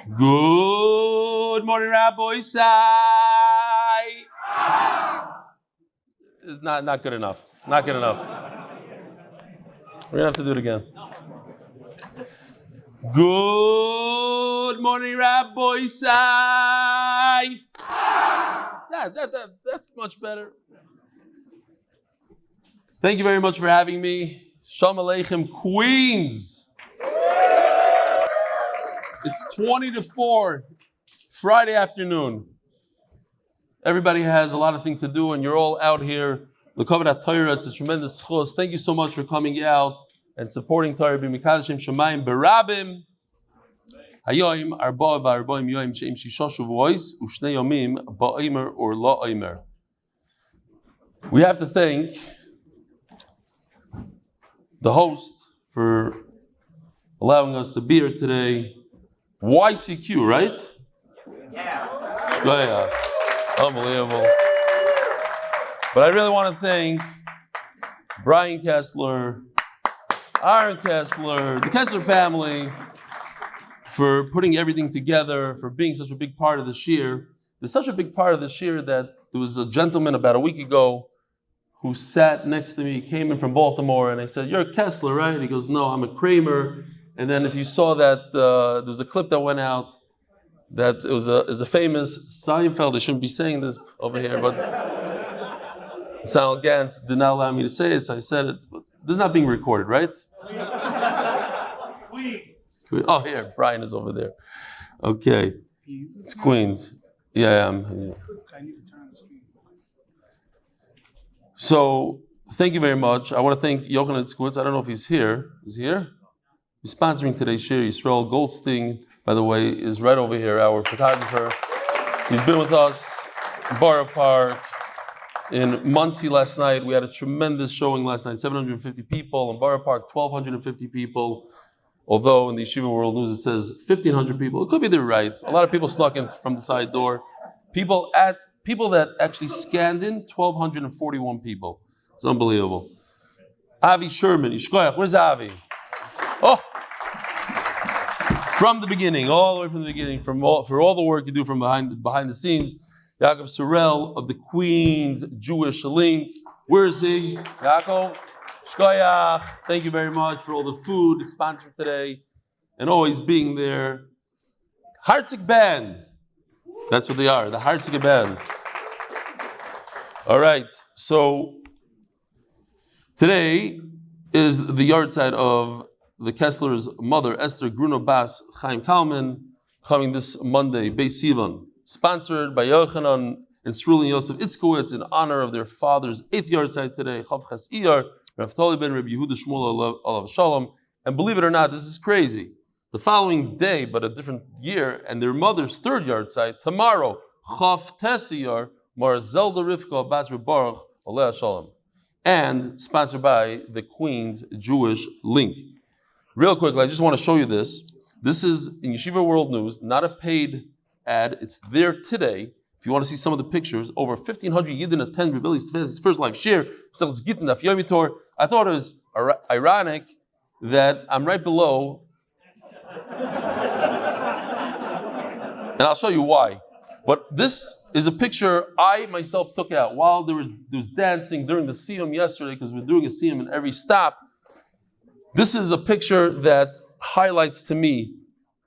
Good morning, Rabbi Sai. It's not good enough. Not good enough. We're gonna have to do it again. Good morning, Rabbi Sai. That's much better. Thank you very much for having me. Shalom Aleichem, Queens. It's 20 to 4, Friday afternoon. Everybody has a lot of things to do, and you're all out here. L'kavod Torah, it's a tremendous zchus. Thank you so much for coming out and supporting Torah. B'mikal Shem Shemayim Berabim. Hayoim arba v'arbaim yoim sheim shishoshu v'ois u'shnei yomim ba'omer or la'omer. We have to thank the host for allowing us to be here today. YCQ, right? Yeah. Shkoya. Unbelievable. But I really want to thank Brian Kessler, Aaron Kessler, the Kessler family for putting everything together, for being such a big part of the Shiur. There's such a big part of the Shiur that there was a gentleman about a week ago who sat next to me, came in from Baltimore, and I said, "You're a Kessler, right?" He goes, "No, I'm a Kramer." And then if you saw that, there was a clip that went out that it was a famous Seinfeld. I shouldn't be saying this over here, but Sal Gantz did not allow me to say it, so I said it. But this is not being recorded, right? Oh, here, Brian is over there. Okay, it's Queens. Yeah. So, thank you very much. I want to thank Yochanan Skutz. I don't know if he's here. Is he here? He's sponsoring today's Shiur. Yisrael Goldstein, by the way, is right over here, our photographer. He's been with us in Borough Park, in Muncie last night. We had a tremendous showing last night, 750 people. In Borough Park, 1,250 people. Although in the Yeshiva World News it says 1,500 people. It could be they're right. A lot of people snuck in from the side door. People that actually scanned in, 1,241 people. It's unbelievable. Avi Sherman, Ishkoyach, where's Avi? Oh, from the beginning, all the way from the beginning, for all the work you do from behind the scenes. Yaakov Sorel of the Queens Jewish Link. Where is he? Yaakov, Shkoyach, thank you very much for all the food sponsored today and always being there. Hartzik Band. That's what they are, the Hartzik Band. All right, so today is the yard side of the Kessler's mother, Esther Gruno Bas Chaim Kalman, coming this Monday, Beis Sivan, sponsored by Yochanan and Srulin Yosef Itzkowitz in honor of their father's 8th yard side today, Chav Ches Iyar, Rav ben Rabbi Yehuda Shmuel Alav Shalom. And believe it or not, this is crazy. The following day, but a different year, and their mother's 3rd yard side, tomorrow, Chav Tes Iyar, Mar Zelda Rivka Bas Baruch Aleh Shalom. And sponsored by the Queens Jewish Link. Real quickly, I just want to show you this. This is in Yeshiva World News, not a paid ad. It's there today. If you want to see some of the pictures, over 1,500 Yidden attend Rav Eli Stefansky's first live Shiur. Sells Gittin, Daf Yomi tour. I thought it was ironic that I'm right below, and I'll show you why. But this is a picture I myself took out while there was dancing during the Siyum yesterday, because we're doing a Siyum in every stop. This is a picture that highlights to me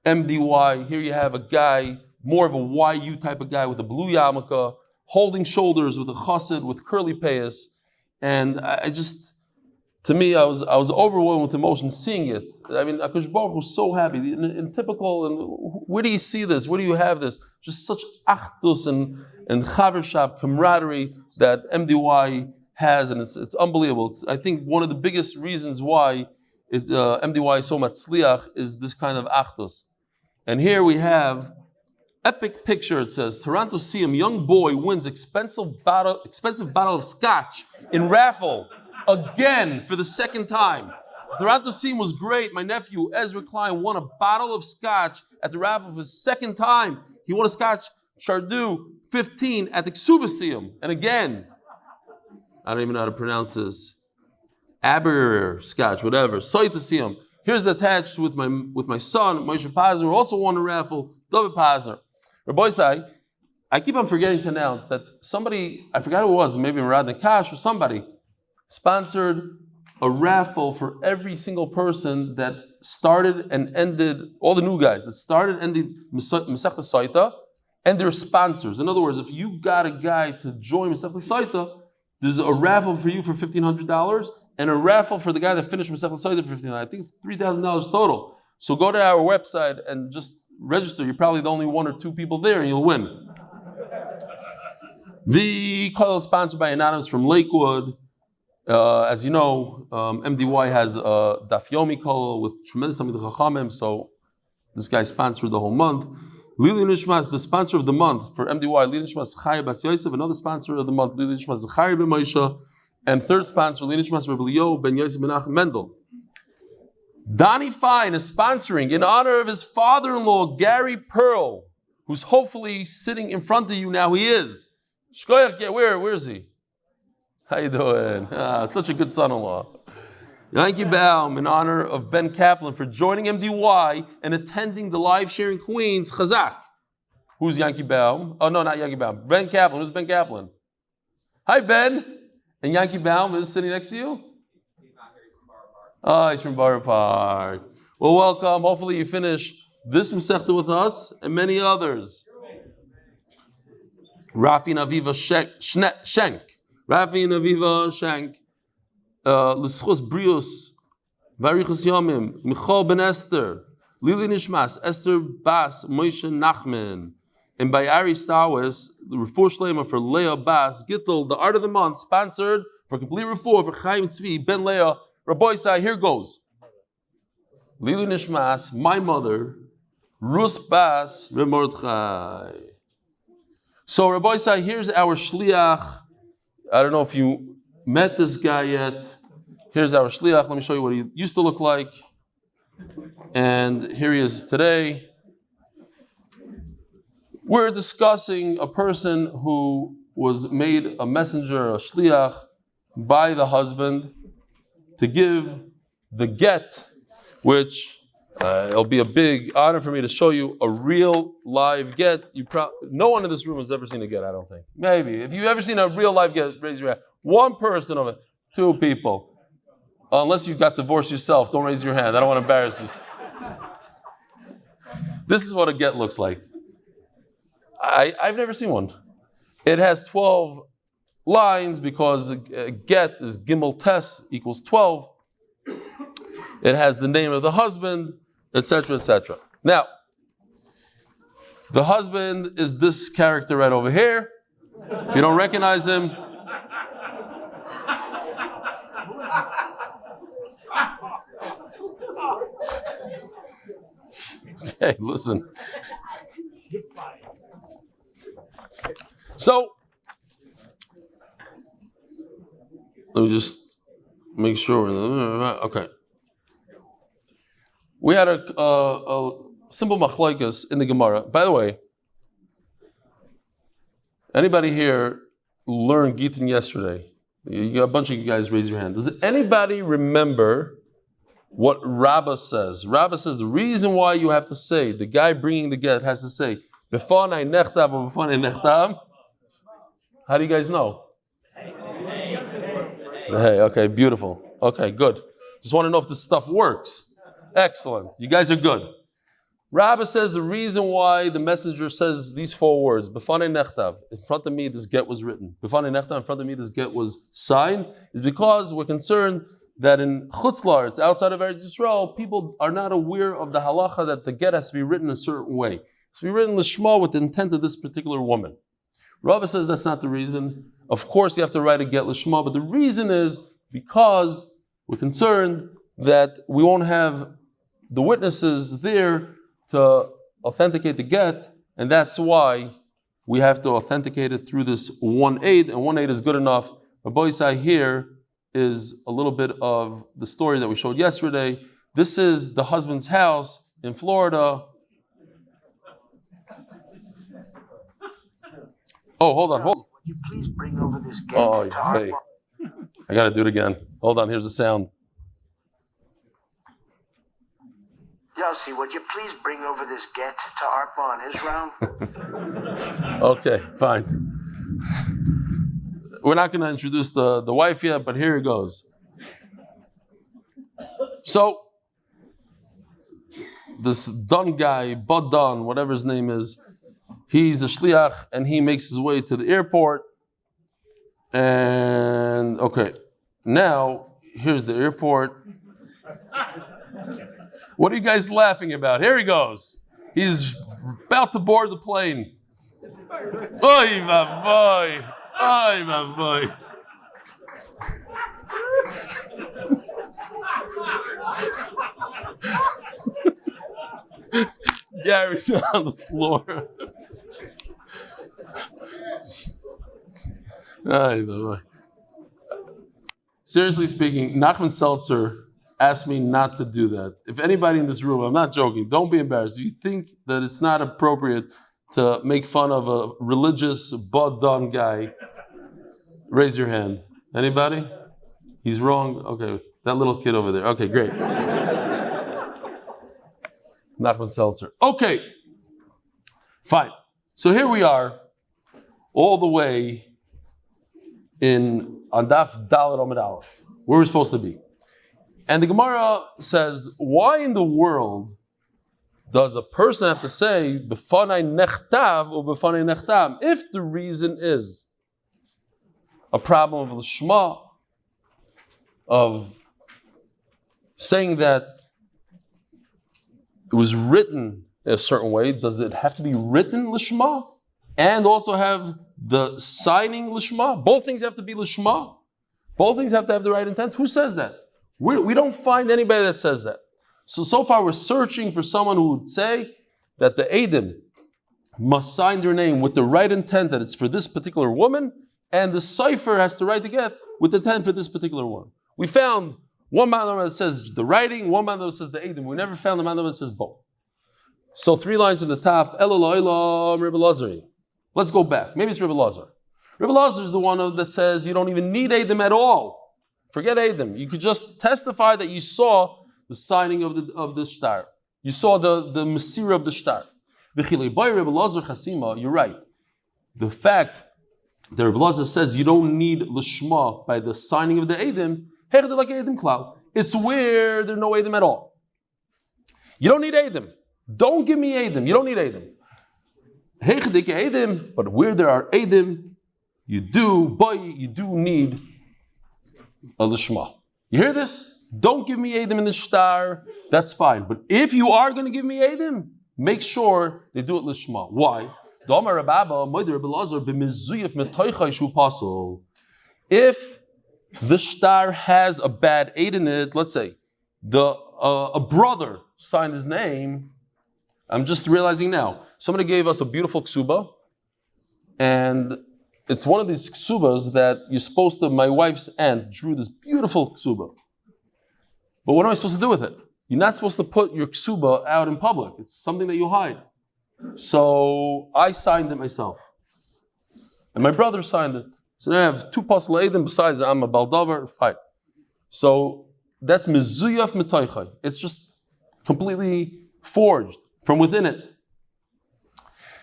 MDY. Here you have a guy, more of a YU type of guy with a blue yarmulke, holding shoulders with a chassid, with curly payas. And I just, to me, I was overwhelmed with emotion seeing it. I mean, Akash Baruch was so happy. In typical, and where do you see this? Where do you have this? Just such achdus and chavershap, camaraderie that MDY has, and it's unbelievable. I think one of the biggest reasons why MDY is so matzliach is this kind of achdus. And here we have epic picture. It says Toronto Siyum, young boy wins expensive bottle of scotch in Raffle again for the 2nd time. The Toronto Siyum was great. My nephew Ezra Klein won a bottle of scotch at the Raffle for his 2nd time. He won a scotch Chardu 15 at the Ksuba Siyum. And again, I don't even know how to pronounce this. Aber scotch, whatever. Soita Siyum. Here's the attached with my son, Moshe Pazner, who also won a raffle. David Pasner. Rabbi Isai, I keep on forgetting to announce that somebody, I forgot who it was, maybe Murad Nakash or somebody, sponsored a raffle for every single person that started and ended, all the new guys that started and ended Masechta Saita, and their sponsors. In other words, if you got a guy to join Masechta Saita, there's a raffle for you for $1,500 and a raffle for the guy that finished Masechta Saita for $1,500. I think it's $3,000 total. So go to our website and just register. You're probably the only one or two people there and you'll win. The call is sponsored by Anonymous from Lakewood. As you know, MDY has a Daf Yomi call with tremendous Talmidei Chachamim, so this guy sponsored the whole month. Lili Nishmas, the sponsor of the month for MDY, Lili Nishmas Zechariah Bas Yosef, another sponsor of the month, Lili Nishmas Zechariah Ben Moshe, and third sponsor, Lili Nishmas Eliyahu Ben Yosef Menachem Mendel. Donny Fein is sponsoring in honor of his father-in-law, Gary Perl, who's hopefully sitting in front of you now. He is. Where is he? How you doing? Such a good son-in-law. Yanky Baum in honor of Ben Kaplan for joining MDY and attending the live sharing Queens Chazak. Who's Yanky Baum? Oh no, not Yanky Baum. Ben Kaplan. Who's Ben Kaplan? Hi Ben. And Yanky Baum is sitting next to you? Oh, he's from Borough Park. Well, welcome. Hopefully you finish this Masechta with us and many others. Rafi and Aviva Shenk. Rafi and Aviva Shenk. Lezchut Bariôt. Vaarichas Yamim. Michal ben Esther. Lili Nishmas. Esther Bas Moshe נחמן. And by Ari Stawis, the Refuah Shlema for Leah Bas Gittin, the Art of the Month, sponsored for complete Refuah for Chaim Tzvi Ben Leah. Rabbi Isai, here goes. Lili Nishmas, my mother, Rus Bas Remordchai. So Rabbi Isai, here's our shliach. I don't know if you met this guy yet. Here's our shliach. Let me show you what he used to look like. And here he is today. We're discussing a person who was made a messenger, a shliach, by the husband to give the get, which it'll be a big honor for me to show you a real live get. No one in this room has ever seen a get, I don't think. Maybe. If you've ever seen a real live get, raise your hand. One person of it. Two people. Unless you got divorced yourself, don't raise your hand. I don't want to embarrass you. This is what a get looks like. I've never seen one. It has 12 lines because a get is Gimel Tes equals 12. It has the name of the husband, etc., etc. Now, the husband is this character right over here. If you don't recognize him, okay, listen. So, let me just make sure. Okay. We had a simple machlokes in the Gemara. By the way, anybody here learned Gittin yesterday? You got a bunch of you guys raise your hand. Does anybody remember what Rabbah says? Rabbah says the reason why you have to say, the guy bringing the get has to say, Befanai nechtav or Befanai nechtav. How do you guys know? Hey, okay, beautiful. Okay, good. Just want to know if this stuff works. Excellent. You guys are good. Rabbah says the reason why the messenger says these four words, Befanei nechtav, in front of me this get was written, Befanei nechtav, in front of me this get was signed, is because we're concerned that in Chutz La'aretz, outside of Eretz Yisrael, people are not aware of the halacha that the get has to be written a certain way. It's to be written l'shma with the intent of this particular woman. Rabbah says that's not the reason. Of course you have to write a get l'shma, but the reason is because we're concerned that we won't have the witnesses there to authenticate the get, and that's why we have to authenticate it through this one aid, and one aid is good enough. Rabbi Isai here is a little bit of the story that we showed yesterday. This is the husband's house in Florida. Oh, hold on. Would you please bring over this get? Oh, hey. I got to do it again. Hold on, here's the sound. Yossi, would you please bring over this get to Arpa and Israel? Okay, fine. We're not going to introduce the wife yet, but here it goes. So, this Don guy, Bud Don, whatever his name is, he's a shliach and he makes his way to the airport. And, okay, now, here's the airport. What are you guys laughing about? Here he goes. He's about to board the plane. Oy vavoy. Oy vavoy. Gary's on the floor. Oy vavoy. Seriously speaking, נחman Seltzer asked me not to do that. If anybody in this room, I'm not joking, don't be embarrassed. If you think that it's not appropriate to make fun of a religious, bud-done guy, raise your hand. Anybody? He's wrong? Okay, that little kid over there. Okay, great. נחman Seltzer. Okay, fine. So here we are, all the way on Daf Dalet Amud Aleph, where we're supposed to be. And the Gemara says, why in the world does a person have to say b'fanai nechtav or b'fanai nechtam if the reason is a problem of l'shma, of saying that it was written a certain way? Does it have to be written l'shma and also have the signing l'shma? Both things have to be l'shma. Both things have to have the right intent. Who says that? We don't find anybody that says that. So far we're searching for someone who would say that the Eidim must sign their name with the right intent that it's for this particular woman, and the cipher has to write the get with the intent for this particular one. We found one manner that says the writing, one manner that says the Eidim. We never found a manner that says both. So 3 lines from the top, Eliyahu, Rebbe Lazari. Let's go back. Maybe it's Rebbe Lazar. Rebbe Lazar is the one that says you don't even need Eidim at all. Forget Eidim. You could just testify that you saw the signing of the shtar. You saw the mesira of the shtar. You're right. The fact that Rebbe Lazar says you don't need l'shma by the signing of the Eidim, it's where there are no Eidim at all. You don't need Eidim. Don't give me Eidim. You don't need Eidim. But where there are Eidim, you do need a l'shma. You hear this? Don't give me Eidim in the shtar. That's fine. But if you are going to give me Eidim, make sure they do it l'shma. Why? If the shtar has a bad Eid in it, let's say a brother signed his name. I'm just realizing now. Somebody gave us a beautiful ksuba, and it's one of these ksubas that you're supposed to, my wife's aunt drew this beautiful ksuba. But what am I supposed to do with it? You're not supposed to put your ksuba out in public. It's something that you hide. So I signed it myself. And my brother signed it. So now I have 2 pasal eidim besides I'm a baldavar, fine. So that's mezuyaf metoichai. It's just completely forged from within it.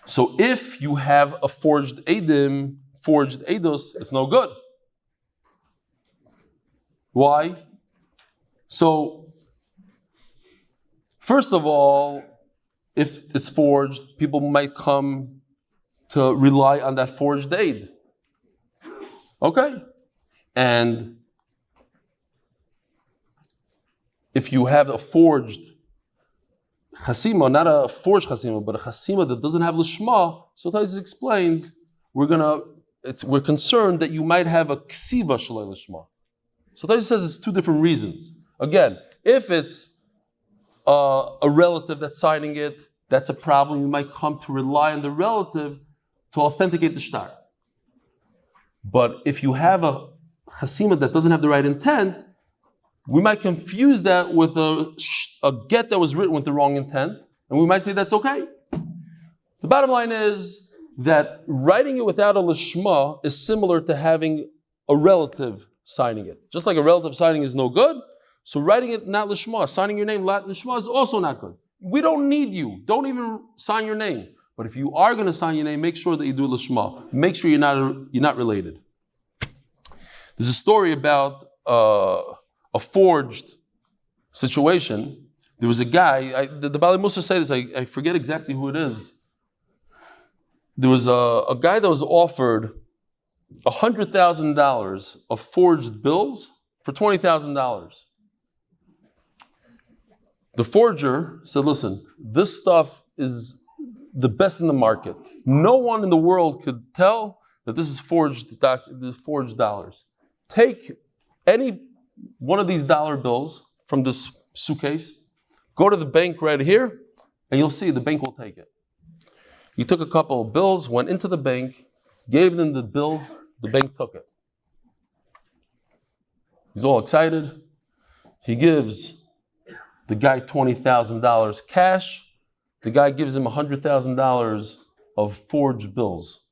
So if you have a forged eidim, forged eidos, it's no good. Why? So, first of all, if it's forged, people might come to rely on that forged aid. Okay? And if you have a forged chasima, not a forged chasima, but a chasima that doesn't have l'shma, so Taisus explains, we're concerned that you might have a ksiva shalei l'shma. So Taisus says it's 2 different reasons. Again, if it's a relative that's signing it, that's a problem. You might come to rely on the relative to authenticate the shtar. But if you have a chasima that doesn't have the right intent, we might confuse that with a get that was written with the wrong intent, and we might say that's okay. The bottom line is that writing it without a lishma is similar to having a relative signing it. Just like a relative signing is no good, so writing it not lishma, signing your name not lishma is also not good. We don't need you. Don't even sign your name. But if you are going to sign your name, make sure that you do it l'shma. Make sure you're not related. There's a story about a forged situation. There was a guy, the Bali Musa say this, I forget exactly who it is. There was a guy that was offered $100,000 of forged bills for $20,000. The forger said, listen, this stuff is the best in the market. No one in the world could tell that this is forged dollars. Take any one of these dollar bills from this suitcase, go to the bank right here, and you'll see the bank will take it. He took a couple of bills, went into the bank, gave them the bills, the bank took it. He's all excited. He gives the guy $20,000 cash. The guy gives him $100,000 of forged bills.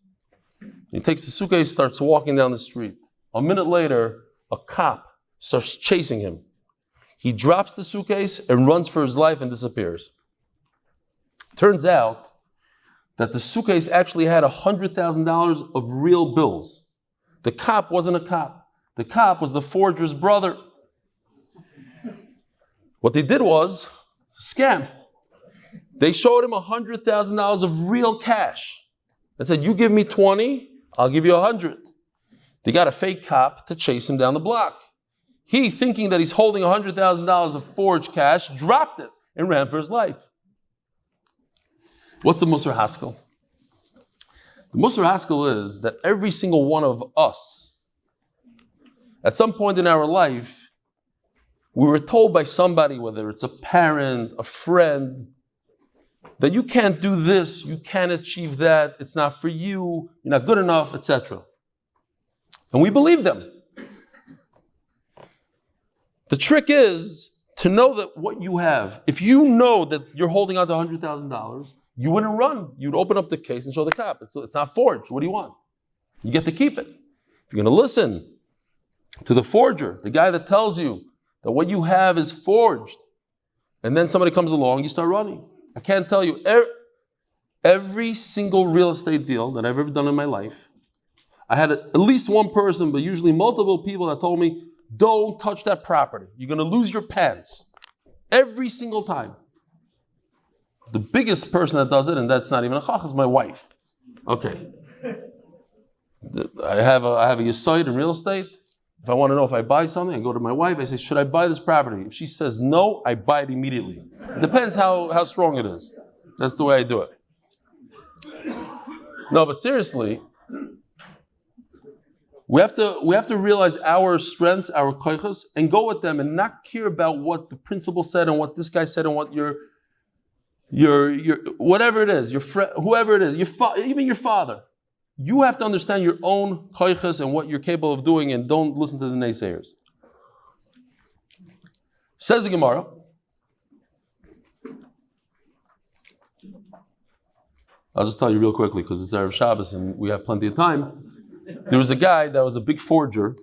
He takes the suitcase, starts walking down the street. A minute later, a cop starts chasing him. He drops the suitcase and runs for his life and disappears. Turns out that the suitcase actually had $100,000 of real bills. The cop wasn't a cop. The cop was the forger's brother. What they did was a scam. They showed him $100,000 of real cash. They said, you give me 20, I'll give you 100. They got a fake cop to chase him down the block. He, thinking that he's holding $100,000 of forged cash, dropped it and ran for his life. What's the Musar Haskell? The Musar Haskell is that every single one of us, at some point in our life, we were told by somebody, whether it's a parent, a friend, that you can't do this, you can't achieve that, it's not for you, you're not good enough, etc. And we believe them. The trick is to know that what you have, if you know that you're holding on to $100,000, you wouldn't run. You'd open up the case and show the cop. It's not forged. What do you want? You get to keep it. If you're going to listen to the forger, the guy that tells you that what you have is forged, and then somebody comes along, you start running. I can't tell you, every single real estate deal that I've ever done in my life, I had at least one person, but usually multiple people that told me, don't touch that property. You're going to lose your pants. Every single time. The biggest person that does it, and that's not even a chach, is my wife. Okay. I have a yesod in real estate. If I want to know if I buy something, I go to my wife, I say, should I buy this property? If she says no, I buy it immediately. It depends how strong it is. That's the way I do it. No, but seriously, we have to realize our strengths, our koiches, and go with them and not care about what the principal said and what this guy said and what your whatever it is, your friend, whoever it is, even your father. You have to understand your own koiches and what you're capable of doing, and don't listen to the naysayers. Says the Gemara. I'll just tell you real quickly because it's Erev Shabbos and we have plenty of time. There was a guy that was a big forger,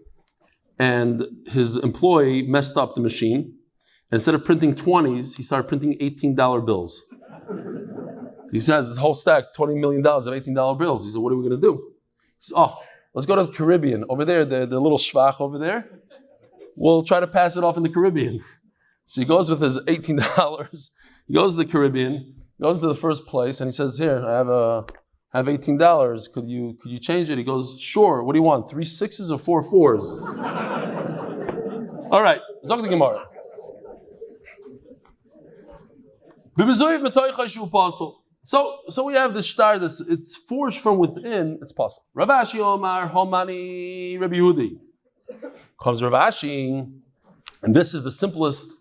and his employee messed up the machine. Instead of printing 20s, he started printing $18 bills. He says this whole stack, $20 million of $18 bills. He said, what are we going to do? He says, let's go to the Caribbean. Over there, the little shvach over there. We'll try to pass it off in the Caribbean. So he goes with his $18. He goes to the Caribbean, goes to the first place, and he says, here, I have $18. Could you change it? He goes, sure. What do you want? 3 6s or 4 4s? All right. Zok the Gemara. So we have this star it's forged from within. It's possible. Rav Ashi Omar Homani Rabbi Yehudi. Comes Rav Ashi, and this is the simplest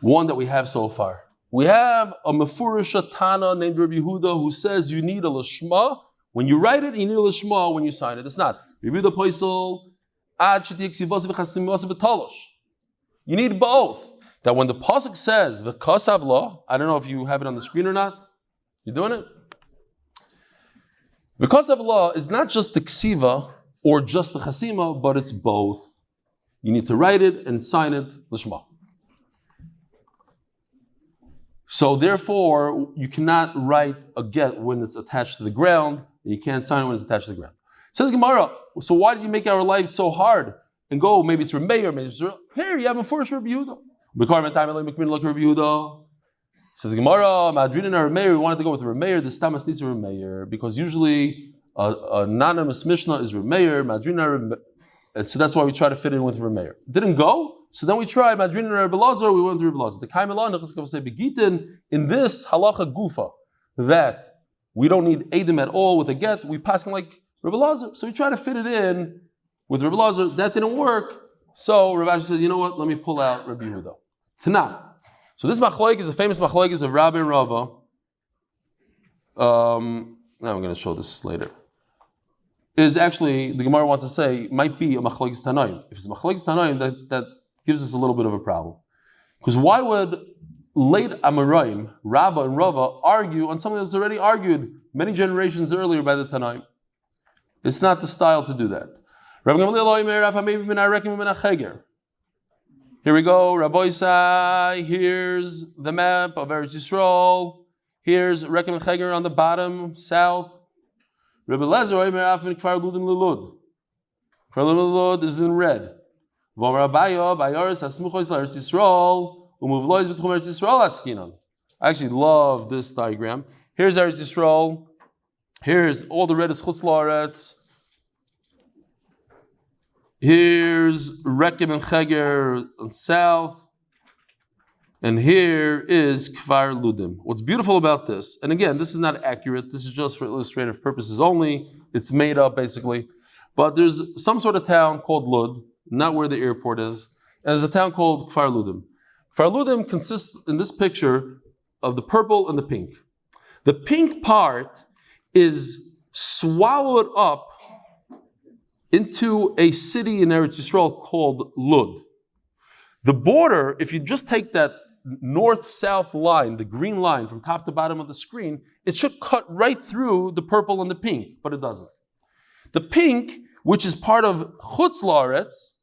one that we have so far. We have a Mefurish Tana named Rabbi Yehuda who says you need a lashma. When you write it, you need a lashma when you sign it. It's not. You need both. That when the pasuk says v'kasav lo, I don't know if you have it on the screen or not. You doing it? V'kasav lo is not just the ksiva or just the chasima, but it's both. You need to write it and sign it lashma. So therefore, you cannot write a get when it's attached to the ground, and you can't sign it when it's attached to the ground. Says Gemara, so why did you make our lives so hard? And go, maybe it's Remeir, maybe it's here, you have a first Rabbi Yehuda. Says Gemara, Madrin and Remeir, we wanted to go with Remeir, the Stamas needs Remeir, because usually anonymous Mishnah is Remeir, Madrin and so that's why we try to fit in with Remeir. Didn't go, so then we tried Madrin and Rabbi Lazar, we went to Rabbi Lazar. The Kaimelan, say Gittin, in this halacha gufa, that we don't need Edom at all with a get, we pass him like Rabbi Lazar. So we try to fit it in with Rabbi Lazar. That didn't work. So Rav Ashi says, you know what? Let me pull out Rabbi Yehuda. Tanan. So this machlokes is a famous machlokes of Rabbi and Rava. Now I'm going to show this later. Is actually, the Gemara wants to say, might be a machlokes Tanaim. If it's a machlokes Tanaim, that gives us a little bit of a problem. Because why would late Amoraim, Rabba and Rava, argue on something that's already argued many generations earlier by the Tanaim? It's not the style to do that. Here we go. Rabbi Isai, here's the map of Eretz Yisrael. Here's Rekem and Cheger on the bottom, south. Rabbi Lezer, Kfar Ludim Lulud. Kfar Ludim Lulud is in red. I actually love this diagram. Here's Eretz Yisrael. Here's all the red is Chutz La'aretz. Here's Rekem and Cheger on south. And here is Kfar Ludim. What's beautiful about this, and again, this is not accurate, this is just for illustrative purposes only, it's made up basically, but there's some sort of town called Lud, not where the airport is, and there's a town called Kfar Ludim. Kfar Ludim consists in this picture of the purple and the pink. The pink part is swallowed up into a city in Eretz Yisrael called Lud. The border, if you just take that north-south line, the green line from top to bottom of the screen, it should cut right through the purple and the pink, but it doesn't. The pink, which is part of Chutz La'aretz,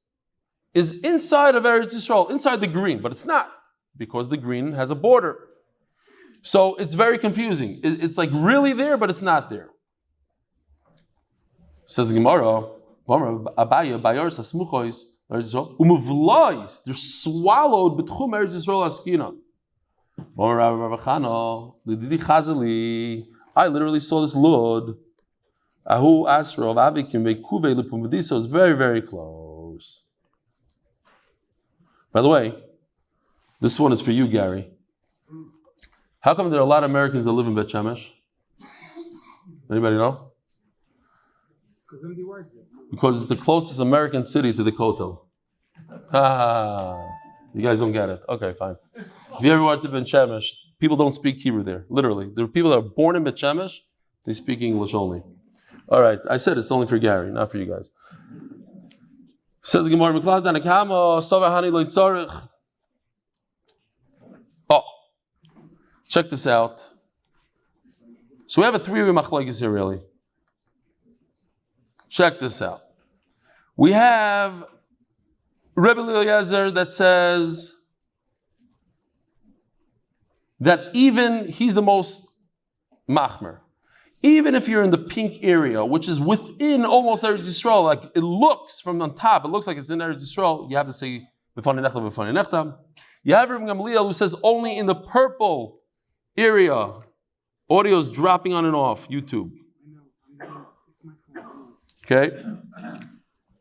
is inside of Eretz Yisrael, inside the green, but it's not, because the green has a border. So it's very confusing. It's like really there, but it's not there. Says the Gemara, Abaya, Bayars, Asmuchois, they're swallowed betchum Eretz Yisrael askina. I literally saw this Lud. Ahu Asra of Avikim Vekuve Lipumadiso is very, very close. By the way, this one is for you, Gary. How come there are a lot of Americans that live in Bet Shemesh? Anybody know? Because it's the closest American city to the Kotel. You guys don't get it. Okay, fine. If you ever went to Bet Shemesh, people don't speak Hebrew there. Literally. There are people that are born in Bet Shemesh, they speak English only. All right, I said it's only for Gary, not for you guys. Says the Gemara, oh, check this out. So we have a three-way machlokes here, really. Check this out. We have Rebbe Eliezer that says that even he's the most machmer. Even if you're in the pink area, which is within almost Eretz Yisrael, like it looks from on top, it looks like it's in Eretz Yisrael, you have to say B'fanei Nechta, B'fanei Nechta. You have Rebbe Gamliel who says only in the purple area. Audio's dropping on and off YouTube. Okay?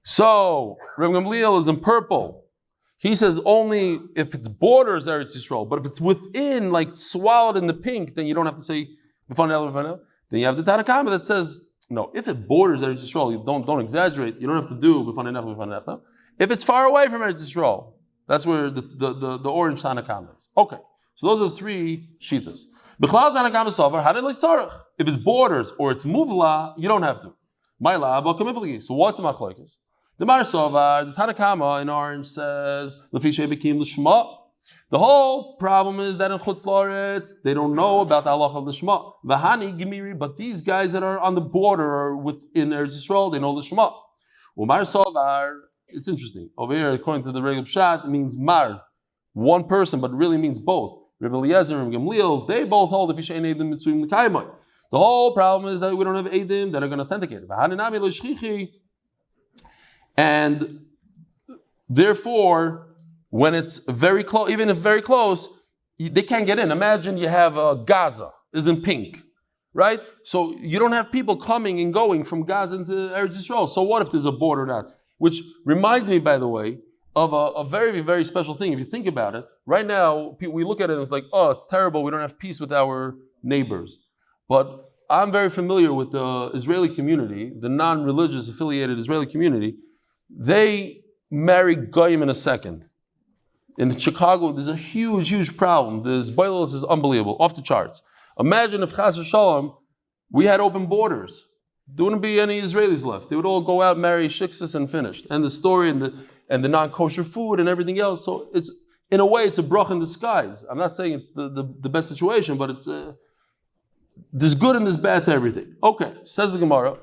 So, Rebbe Gamliel is in purple. He says only if it's borders Eretz Yisrael, but if it's within, like swallowed in the pink, then you don't have to say B'fanei Nechta, B'fanei Nechta. Then you have the Tanna Kama that says, no, if it borders Eretz Yisrael, you don't exaggerate. You don't have to do B'fanei Nechta, B'fanei Nechta. If it's far away from Eretz Yisrael, that's where the orange Tanna Kama is. Okay, so those are the three shitas. B'chlal Tanna Kama Sofer, how did it tzarech? If it's borders or it's muvla, you don't have to. Ma'ila b'kamifligi. So what's the machlokes? The Mar Sovar, the Tanna Kama in orange says, L'fi she'bekim l'shma. The whole problem is that in Chutz La'aretz, they don't know about the halacha of the Shema. V'hani Gemiri, but these guys that are on the border or within Eretz Yisrael, they know the Shema. Umar Sovar, it's interesting. Over here, according to the regular Pshat, it means Mar, one person, but it really means both. Rav Eliezer and Gamliel, they both hold if you ain't Eidim Mitzuim L'Kaimai. The whole problem is that we don't have Eidim that are going to authenticate it. And therefore, when it's very close, even if very close, they can't get in. Imagine you have Gaza is in pink, right? So you don't have people coming and going from Gaza into Eretz Yisrael. So what if there's a border now? Which reminds me, by the way, of a very, very special thing. If you think about it, right now, we look at it and it's like, oh, it's terrible. We don't have peace with our neighbors. But I'm very familiar with the Israeli community, the non-religious affiliated Israeli community. They marry Goyim in a second. In Chicago, there's a huge, huge problem. The Zbailus is unbelievable, off the charts. Imagine if Chas v'Shalom, we had open borders. There wouldn't be any Israelis left. They would all go out, marry shiksis, and finished. And the story and the non-kosher food and everything else. So it's, in a way, it's a brach in disguise. I'm not saying it's the best situation, but it's there's good and there's bad to everything. Okay, says the Gemara.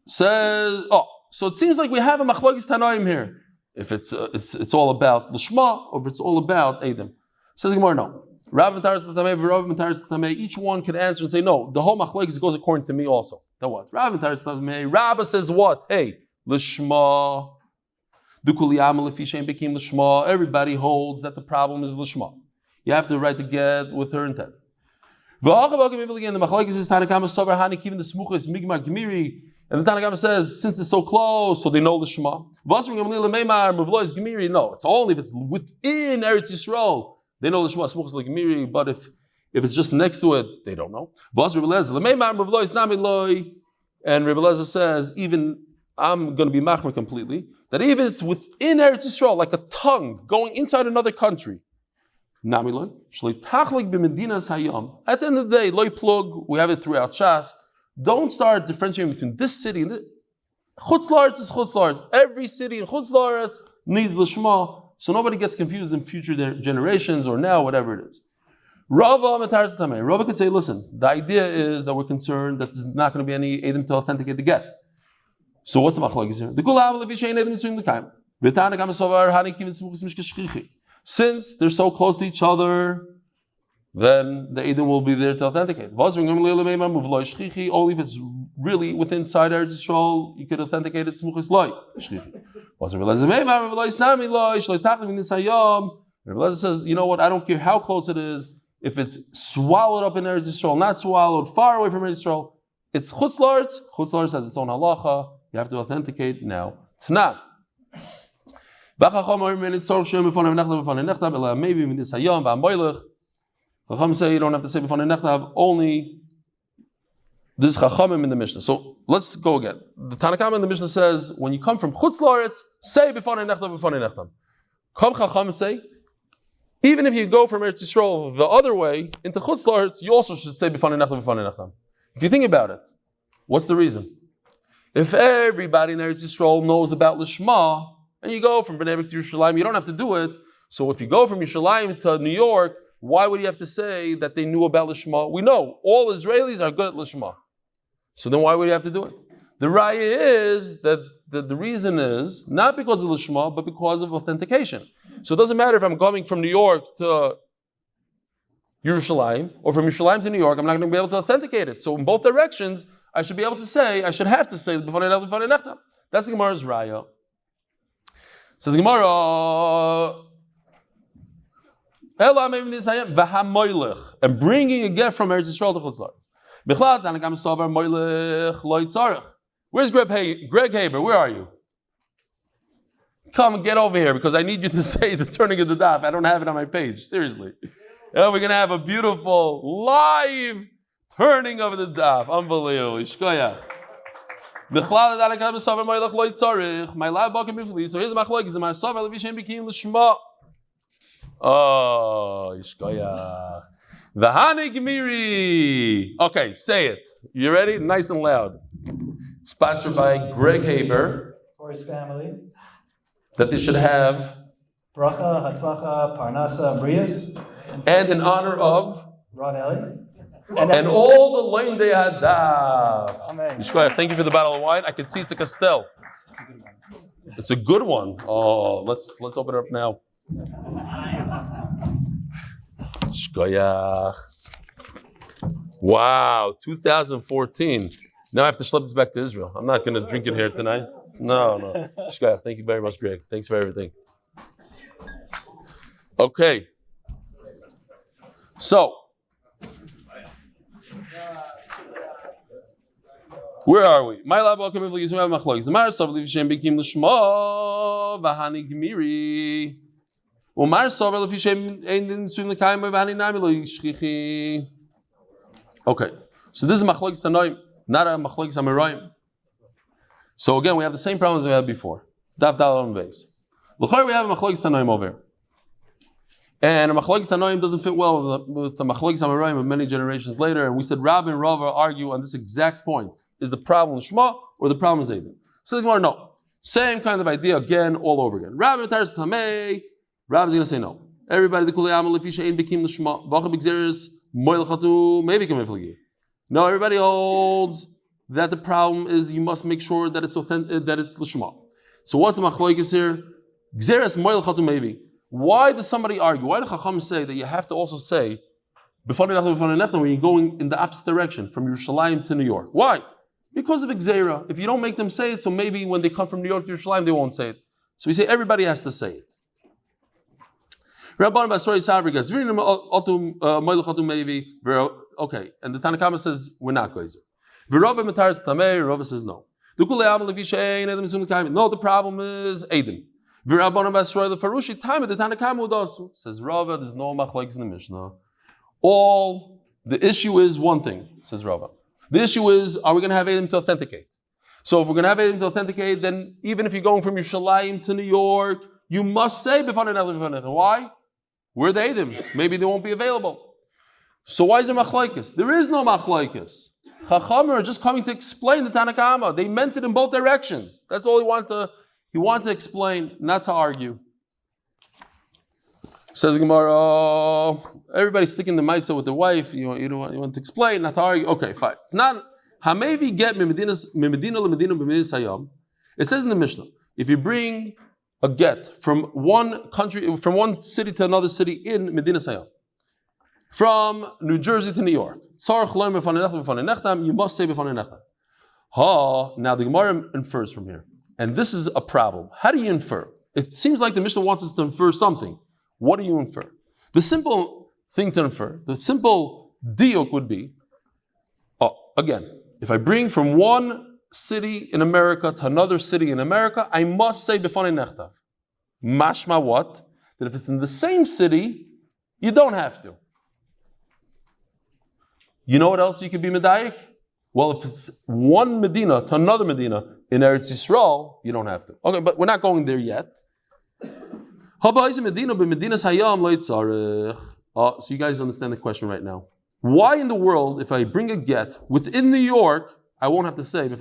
Says, so it seems like we have a machlokes tanoim here. If it's all about l'shma, or if it's all about Edom. Says the Gemara, no. Rav and Taras Tamei, Rav and Taras Tamei, each one can answer and say, no, the whole machlokes goes according to me also. Then what? Rav and Taras Tamei, Rabba says what? Hey, l'shma. Everybody holds that the problem is l'shma. You have to write the get with her intent. The machlokes is Tanakama Sover Hanik, even the smucha is Migmar Gemiri. And the Tanakama says, since they're so close, so they know the Shema. No, it's only if it's within Eretz Yisrael, they know the Shema, Smuchas like Gemiri, but if it's just next to it, they don't know. And Rebbe Lezer says, even I'm going to be machmer completely, that even it's within Eretz Yisrael, like a tongue going inside another country. At the end of the day, loy plug, we have it throughout Shas. Don't start differentiating between this city and this. Chutz La'aretz is Chutz La'aretz. Every city in Chutz La'aretz needs l'shma, so nobody gets confused in future generations or now, whatever it is. Rava could say, listen, the idea is that we're concerned that there's not going to be any Edom to authenticate the get. So what's the machlokes here? Since they're so close to each other, then the Edom will be there to authenticate. Only if it's really within inside Eretz Yisrael, you could authenticate it. Rebbe says, you know what? I don't care how close it is. If it's swallowed up in Eretz Yisrael, not swallowed, far away from Eretz Yisrael, it's Chutz La'aretz. Chutz La'aretz has its own halacha. You have to authenticate now. Tana. Chacham say you don't have to say b'fanei nechtav, only this Chachamim in the Mishnah. So let's go again. The Tanakama in the Mishnah says, when you come from Chutz La'aretz, say b'fanei nechtav. Come Chachamim say, even if you go from Eretz Yisrael the other way into Chutz La'aretz, you also should say b'fanei nechtav. If you think about it, what's the reason? If everybody in Eretz Yisrael knows about Lishma, and you go from Bnei Brak to Yerushalayim, you don't have to do it. So if you go from Yerushalayim to New York, why would you have to say that they knew about Lishma? We know all Israelis are good at Lishma. So then why would you have to do it? The raya is that the reason is not because of Lishma, but because of authentication. So it doesn't matter if I'm coming from New York to Yerushalayim or from Yerushalayim to New York, I'm not going to be able to authenticate it. So in both directions, I should have to say That's the Gemara's raya. Says Gemara, and bringing a get from Eretz Yisrael to Chutz La'aretz. Where's Greg Haber? Where are you? Come and get over here because I need you to say the turning of the daf. I don't have it on my page. Seriously. We're going to have a beautiful live turning of the daf. Unbelievable. Ishkoyach. So here's the machlokes. My Sover Levi Shem became l'shma. Oh, Yishkoyach. V'hane Gemiri. Okay, say it. You ready? Nice and loud. Sponsored by Greg Haber. For his family. That they should have bracha, hatzlacha, parnasa, brias. And in honor of Rav Eli. And all the loin they had. Thank you for the bottle of wine. I can see it's a Castell. It's a good one. Oh, let's open it up now. Shkoyach. Wow, 2014. Now I have to schlep this back to Israel. I'm not going to drink it here tonight. No. Shkoyach, thank you very much, Greg. Thanks for everything. Okay. So, where are we? My lab welcome if you have machloks. The Mar Sav Shem became the Shma Vahani Gmiri. Umar Sav if Shem ain't soon the Kaim Vahani Namilo Shchichi. Okay, so this is machloks Tanoim, not a machloks Amirayim. So again, we have the same problems we had before. Daf Amud Beis. L'chayr we have a machloks Tanoim over here. And a machlokes tanoim doesn't fit well with the machlokes amarayim of many generations later. And we said Rab and Rav argue on this exact point: is the problem Shema or the problem is Eidim? So the Gemara, no, same kind of idea again, all over again. Rab and Taras Tamei, Rab is going to say no. Everybody the kulei amal lefisha ein became the Shema. Vacha b'gzeres moil chatu maybe come iflagi. No, everybody holds that the problem is you must make sure that it's authentic, that it's l'shma. So what's the machlokes here? Gzeres moil chatu maybe. Why does somebody argue? Why do Chacham say that you have to also say when you're going in the opposite direction from Yerushalayim to New York? Why? Because of Gzeira. If you don't make them say it, so maybe when they come from New York to Yerushalayim, they won't say it. So we say everybody has to say it. Okay, and the Tanakama says we're not Gzeira. Rava says no. No, the problem is Eidim. Says Rava, there's no machlokes in the Mishnah. The issue is one thing, says Rava. The issue is, are we going to have Eidim to authenticate? So if we're going to have Eidim to authenticate, then even if you're going from Yerushalayim to New York, you must say b'fanei. Why? Where are the Eidim? Maybe they won't be available. So why is there machlokes? There is no machlokes. Chacham are just coming to explain the Tanakama. They meant it in both directions. That's all he wanted to explain, not to argue. Says Gemara, everybody's sticking the Maisa with the wife. You want to explain, not to argue. Okay, fine. Not Hamevi get Memedina Sayam. It says in the Mishnah, if you bring a get from one country, from one city to another city in Medina Sayam, from New Jersey to New York, you must say b'fanei nechtam. Now the Gemara infers from here. And this is a problem. How do you infer? It seems like the Mishnah wants us to infer something. What do you infer? The simple thing to infer, the simple diuk would be, again, if I bring from one city in America to another city in America, I must say b'fanei nechtav. Mashma what? That if it's in the same city, you don't have to. You know what else you could be medayik? Well, if it's one Medina to another Medina in Eretz Yisrael, you don't have to. Okay, but we're not going there yet. So you guys understand the question right now. Why in the world, if I bring a get within New York, I won't have to say if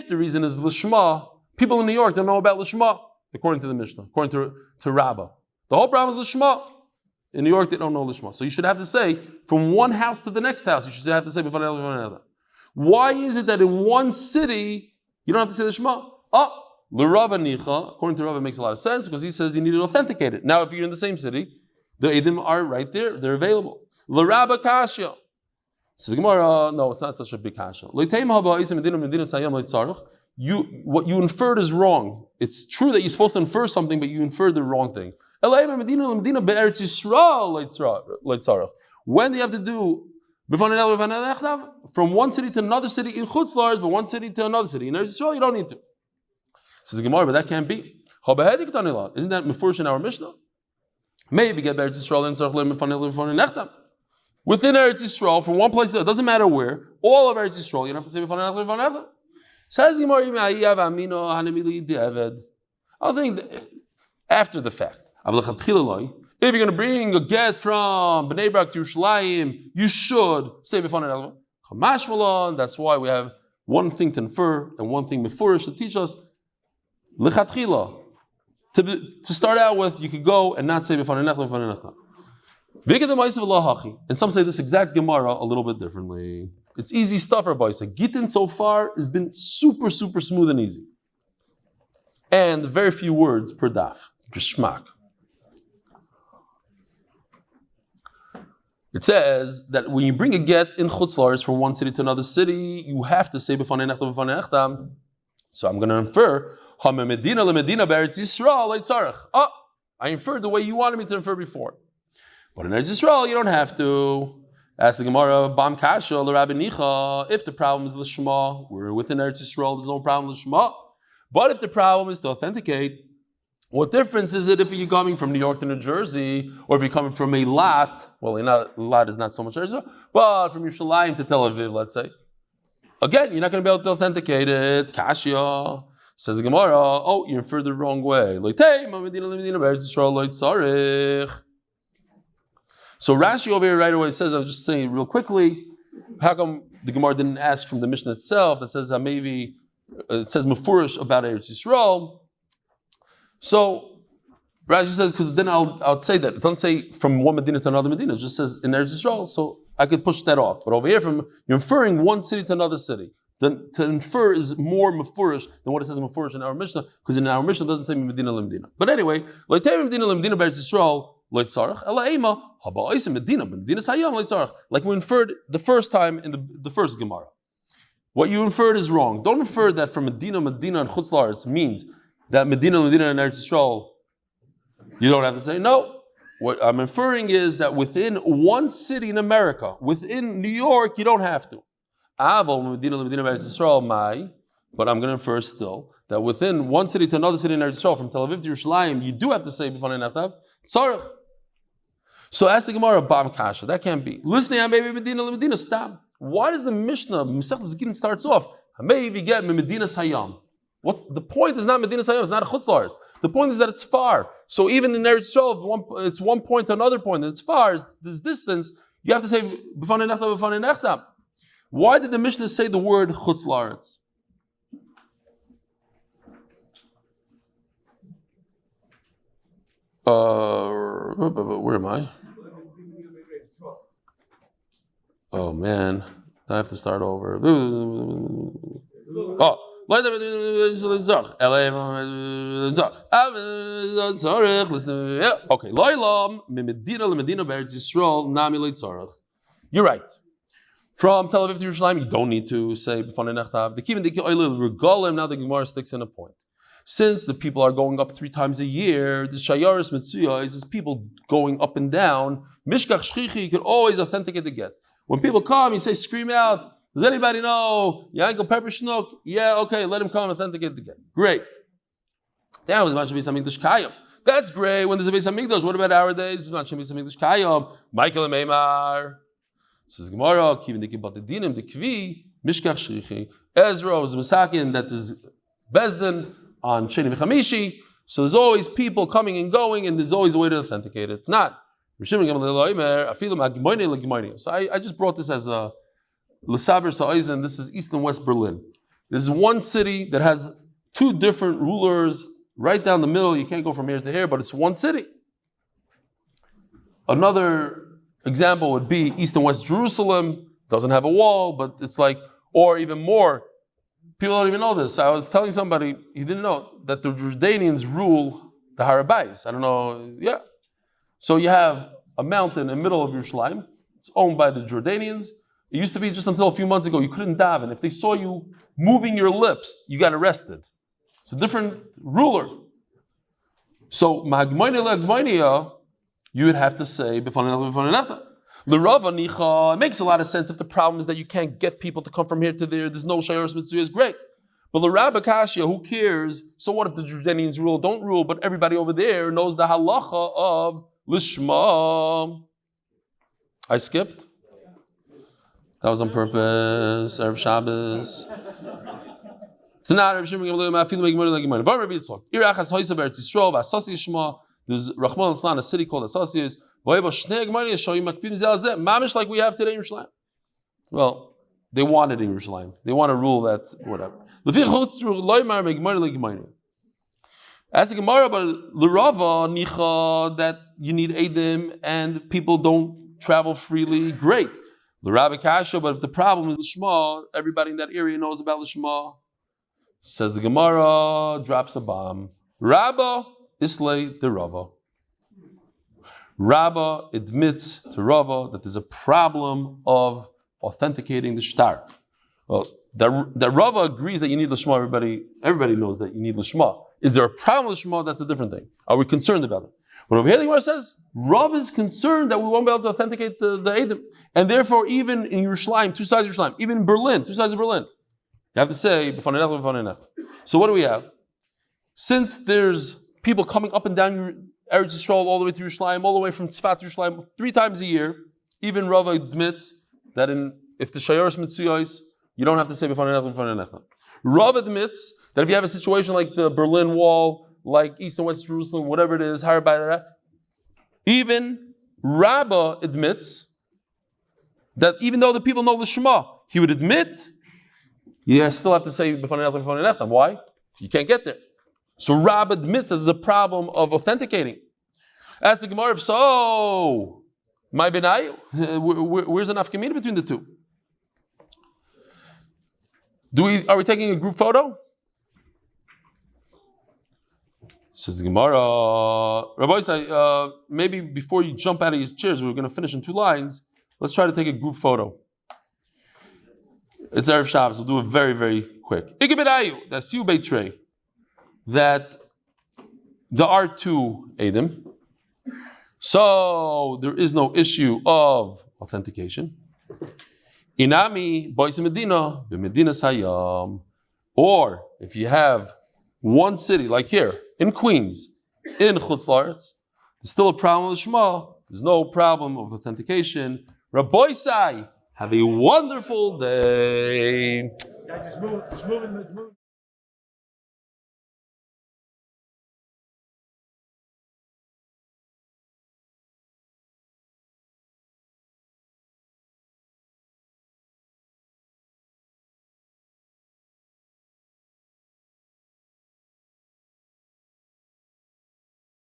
the reason is Lishma, people in New York don't know about Lishma, according to the Mishnah, according to Rabbah. The whole problem is Lishma. In New York, they don't know Lishma. So you should have to say, from one house to the next house, you should have to say, why is it that in one city, you don't have to say Lishma? L'Rava Nicha, according to Rava, it makes a lot of sense, because he says you need to authenticate it. Now, if you're in the same city, the Eidim are right there, they're available. L'Rabba Kasha. So the Gemara, no, it's not such a big Kasha. What you inferred is wrong. It's true that you're supposed to infer something, but you inferred the wrong thing. When do you have to do from one city to another city in Chutz La'aretz, but one city to another city in Eretz Yisrael, you don't need to. Says the Gemara, but that can't be. Isn't that mefurish in our Mishnah? Maybe get Eretz Yisrael and within Eretz Yisrael, from one place, it doesn't matter where, all of Eretz Yisrael, you don't have to say says the Gemara, I think after the fact. If you're going to bring a get from Bnei Brak to Yerushalayim, you should say b'fanei nechtam. That's why we have one thing to infer and one thing mefurish to teach us. L'chatchila. To start out with, you could go and not say b'fanei nechtam. And some say this exact Gemara a little bit differently. It's easy stuff, Rabbi. Gittin so far has been super, super smooth and easy. and very few words per daf. Geschmack. It says that when you bring a get in Chutz La'aretz from one city to another city, you have to say b'fanei nechta b'fanei nechta. So I'm going to infer Medina leMedina be'Eretz Yisrael leitzarech. I inferred the way you wanted me to infer before. But in Eretz Yisrael, you don't have to. Ask the Gemara, Bam Kasha l'Rabbi Nicha. If the problem is l'shma, we're within Eretz Yisrael. There's no problem l'shma. But if the problem is to authenticate, what difference is it if you're coming from New York to New Jersey, or if you're coming from Eilat? Well, Eilat is not so much Eretz Yisrael, but from Yerushalayim to Tel Aviv, let's say. Again, you're not going to be able to authenticate it. Kasha. Says the Gemara, you inferred the wrong way. So Rashi over here right away says, I was just saying real quickly, how come the Gemara didn't ask from the Mishnah itself that says maybe it says Mefurish about Eretz Yisrael? So Rashi says, because then I'll say that. It doesn't say from one Medina to another Medina, it just says in Eretz Yisrael, so I could push that off. But over here, you're inferring one city to another city. Then to infer is more mefurish than what it says mefurish in our Mishnah, because in our Mishnah it doesn't say Medina leMedina. But anyway, like when we inferred the first time in the first Gemara. What you inferred is wrong. Don't infer that from Medina and Chutz La'aretz means that Medina and Eretz Yisrael you don't have to say no. What I'm inferring is that within one city in America, within New York, you don't have to. But I'm going to infer still that within one city to another city in Eretz Yisrael, from Tel Aviv to Yerushalayim, you do have to say b'fanei nechtav tzarech. So ask the Gemara, Bam Kasha, that can't be. Listen, Hamevi Medina leMedina, stop. Why does the Mishnah, Masechtas Gittin starts off, Hamevi get Medina Hayam? What's the point? Is not Medina Hayam, it's not a Chutz La'aretz. The point is that it's far. So even in Eretz Yisrael, it's one point to another point, and it's far, it's this distance, you have to say b'fanei nechtav, b'fanei nechtav. Why did the Mishnah say the word Chutz La'aretz? Where am I? Oh man, I have to start over. Okay. You're right. From Tel Aviv to Yerushalayim, you don't need to say b'fanei nechtav. The kivin deki oilil regalim. Now the Gemara sticks in a point. Since the people are going up 3 times a year, the shayaris mitzuya is people going up and down. Mishkach shchichi, you can always authenticate the get. When people come, you say, scream out. Does anybody know Yanky Pepper Schnook? Yeah, okay, let him come and authenticate the get. Great. Then with Beis Hamikdash Kayam. That's great. When there's a Beis Hamikdash, what about our days? Beis Hamikdash Kayam. Michael and Meimar. Says Gemara, Kivin Deki Batedinim, the Kvi, Mishkach Shrichi. Ezra was Masakin that is Bezdin on Sheni V'Chamishi. So there's always people coming and going, and there's always a way to authenticate it. Not. So I just brought this as a L'Saber Sa'izan. This is East and West Berlin. There's one city that has 2 different rulers right down the middle. You can't go from here to here, but it's one city. Another example would be East and West Jerusalem. Doesn't have a wall, but it's like, or even more. People don't even know this. I was telling somebody, he didn't know, that the Jordanians rule the Har HaBayis. I don't know, yeah. So you have a mountain in the middle of Yerushalayim. It's owned by the Jordanians. It used to be just until a few months ago, you couldn't daven. If they saw you moving your lips, you got arrested. It's a different ruler. So, you would have to say, it makes a lot of sense if the problem is that you can't get people to come from here to there. There's no Shayaros Mitzvah, is great. But the Rabbi Kashya, who cares? So what if the Jordanians rule? Don't rule, but everybody over there knows the halacha of Lishma. I skipped? That was on purpose. Erev Shabbos. There's Rahman al-Islam, a city called Asasius. Mamish like we have today in Yerushalayim. Well, they wanted in Yerushalayim. They want to rule that, whatever. As the Gemara about L'Rava Nicha, that you need Eidim and people don't travel freely, great. L'Rabbi Kasha, but if the problem is L'Shma, everybody in that area knows about L'Shma. Says the Gemara, drops a bomb. Rabba Islay the Rava. Rabba admits to Rava that there's a problem of authenticating the shtar. Well, the Rava agrees that you need Lishma. Everybody knows that you need Lishma. Is there a problem with Lishma? That's a different thing. Are we concerned about it? But over here, the Gemara says, Rav is concerned that we won't be able to authenticate the Eidim. And therefore, even in Yerushalayim, 2 sides of Yerushalayim, even in Berlin, 2 sides of Berlin, you have to say, B'fanei Echad, B'fanei Echad. So what do we have? Since there's people coming up and down Eretz Yisrael all the way to Yerushalayim, all the way from Tzfat to Yerushalayim, 3 times a year, even Rav admits that if the Shiur is Mitzuyos, you don't have to say B'fanei Echad, B'fanei Echad. Rav admits that if you have a situation like the Berlin Wall, like East and West Jerusalem, whatever it is, even Rabbah admits that even though the people know the Shema, he would admit you still have to say B'fanei Echad, B'fanei Echad. Why? You can't get there. So Rabbah admits that there's a problem of authenticating. Ask the Gemara, so my benayu, where's an afkamina between the two? Are we taking a group photo? Says the Gemara, Rabbi, maybe before you jump out of your chairs, we're going to finish in 2 lines. Let's try to take a group photo. It's Erev Shabbos. We'll do it very, very quick. That's you, Beitrei. That there are 2 Eidim. So there is no issue of authentication. Inami, Bois Medina, B'Medina Sayam. Or if you have one city, like here, in Queens, in Chutz La'aretz, there's still a problem with Shema. There's no problem of authentication. Rabbi Sai, have a wonderful day. Yeah, just move.